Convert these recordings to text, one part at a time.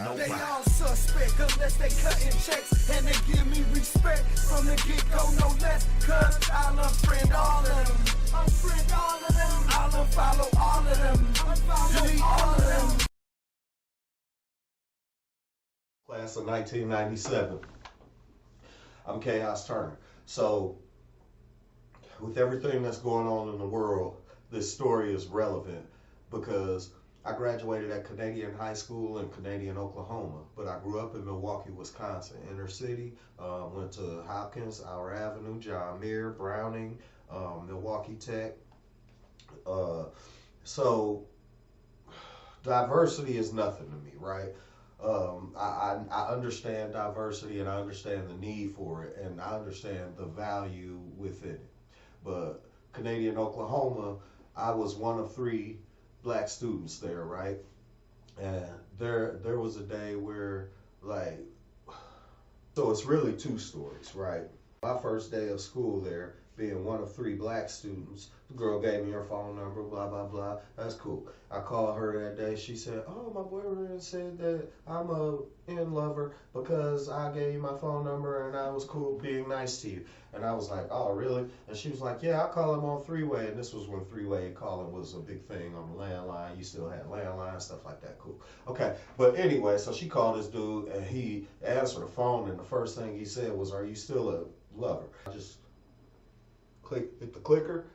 They all suspect unless they cutting checks, and they give me respect from the get-go, no less. Cause I'll unfriend all of them. Unfriend all of them. I'll unfollow all of them. Delete all of them. Class of 1997. I'm Chaos Turner. So, with everything that's going on in the world, this story is relevant because I graduated at Canadian High School in Canadian, Oklahoma, but I grew up in Milwaukee, Wisconsin, inner city. Went to Hopkins, Our Avenue, John Muir, Browning, Milwaukee Tech. So diversity is nothing to me, right? I understand diversity and I understand the need for it and I understand the value within it. But Canadian, Oklahoma, I was one of 3 black students there, right? And there was a day where, like, so it's really 2 stories, right? My first day of school there, being one of 3 black students, the girl gave me her phone number, blah, blah, blah. That's cool. I called her that day. She said, oh, my boyfriend said that I'm a in-lover because I gave you my phone number and I was cool being nice to you. And I was like, oh, really? And she was like, yeah, I'll call him on 3-way. And this was when 3-way calling was a big thing on the landline. You still had landline, stuff like that. Cool. Okay. But anyway, so she called this dude and he answered the phone and the first thing he said was, are you still a lover? I just hit the clicker,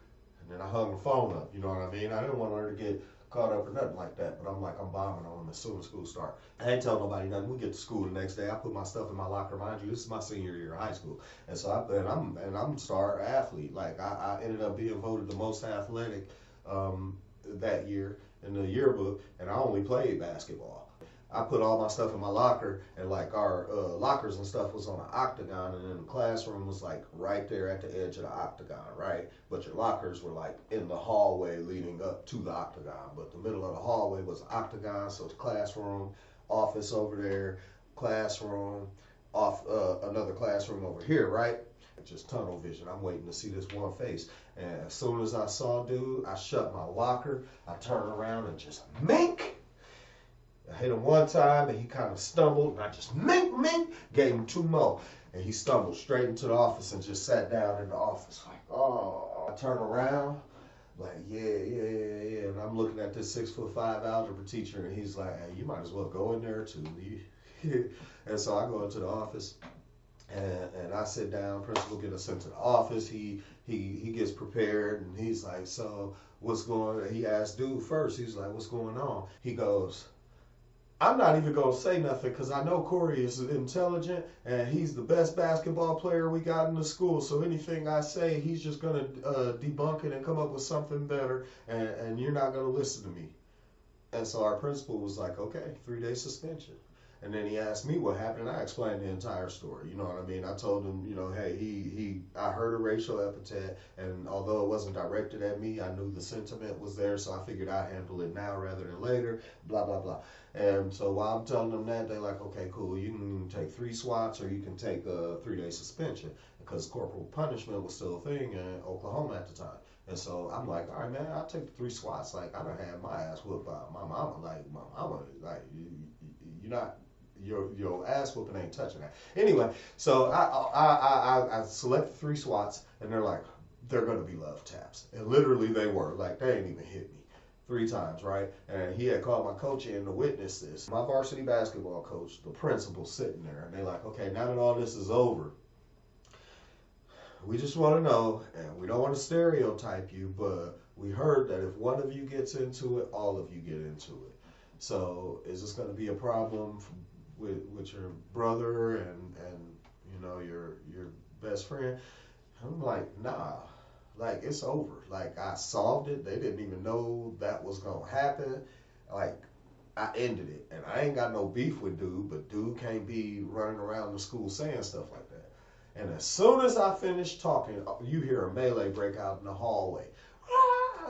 and then I hung the phone up, you know what I mean? I didn't want her to get caught up or nothing like that, but I'm like, I'm bombing on them as soon as school starts. I ain't tell nobody nothing. We get to school the next day. I put my stuff in my locker. Mind you, this is my senior year of high school, and so I'm a star athlete. Like I ended up being voted the most athletic that year in the yearbook, and I only played basketball. I put all my stuff in my locker, and like our lockers and stuff was on an octagon, and then the classroom was like right there at the edge of the octagon, right? But your lockers were like in the hallway leading up to the octagon, but the middle of the hallway was the octagon, so it's classroom, office over there, classroom, another classroom over here, right? Just tunnel vision. I'm waiting to see this one face, and as soon as I saw dude, I shut my locker, I turned around and just mink. I hit him one time and he kind of stumbled and I just mink, gave him 2 more. And he stumbled straight into the office and just sat down in the office like, oh. I turn around like, yeah. And I'm looking at this 6'5" algebra teacher and he's like, hey, you might as well go in there too. And so I go into the office and I sit down, principal get us into the office. He gets prepared and he's like, so what's going on? He asked dude first, he's like, what's going on? He goes, I'm not even going to say nothing because I know Corey is intelligent and he's the best basketball player we got in the school. So anything I say, he's just going to debunk it and come up with something better and you're not going to listen to me. And so our principal was like, okay, 3-day suspension. And then he asked me what happened, and I explained the entire story. You know what I mean? I told him, you know, hey, I heard a racial epithet, and although it wasn't directed at me, I knew the sentiment was there, so I figured I'd handle it now rather than later, blah, blah, blah. And so while I'm telling them that, they're like, okay, cool, you can take 3 swats or you can take a 3-day suspension, because corporal punishment was still a thing in Oklahoma at the time. And so I'm like, all right, man, I'll take the 3 swats. Like, I done had my ass whooped by my mama. Like, my mama, like, you're not... Your ass whooping ain't touching that. Anyway, so I selected 3 swats, and they're like, they're gonna be love taps, and literally they were. Like they ain't even hit me 3 times, right? And he had called my coach in to witness this. My varsity basketball coach, the principal, sitting there, and they're like, okay, now that all this is over, we just want to know, and we don't want to stereotype you, but we heard that if one of you gets into it, all of you get into it. So is this going to be a problem with your brother and you know your best friend? I'm like, nah, like it's over. Like I solved it. They didn't even know that was gonna happen. Like I ended it, and I ain't got no beef with dude, but dude can't be running around the school saying stuff like that. And as soon as I finished talking, you hear a melee break out in the hallway.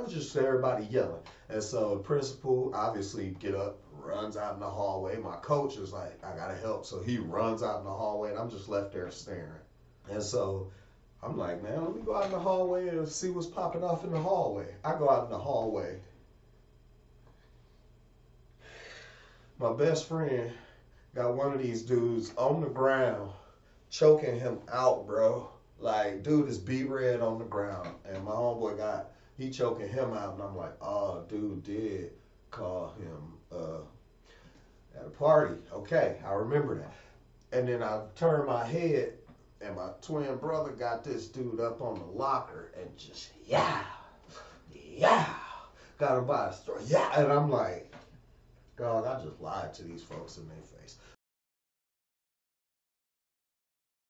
Just everybody yelling. And so the principal obviously get up, runs out in the hallway. My coach is like, I gotta help. So he runs out in the hallway and I'm just left there staring. And so I'm like, man, let me go out in the hallway and see what's popping off in the hallway. I go out in the hallway. My best friend got one of these dudes on the ground, choking him out, bro. Like, dude is beat red on the ground, and my homeboy he choking him out, and I'm like, oh, dude did call him at a party. Okay, I remember that. And then I turned my head, and my twin brother got this dude up on the locker, and just, yeah, got him by his throat, yeah. And I'm like, God, I just lied to these folks in their face.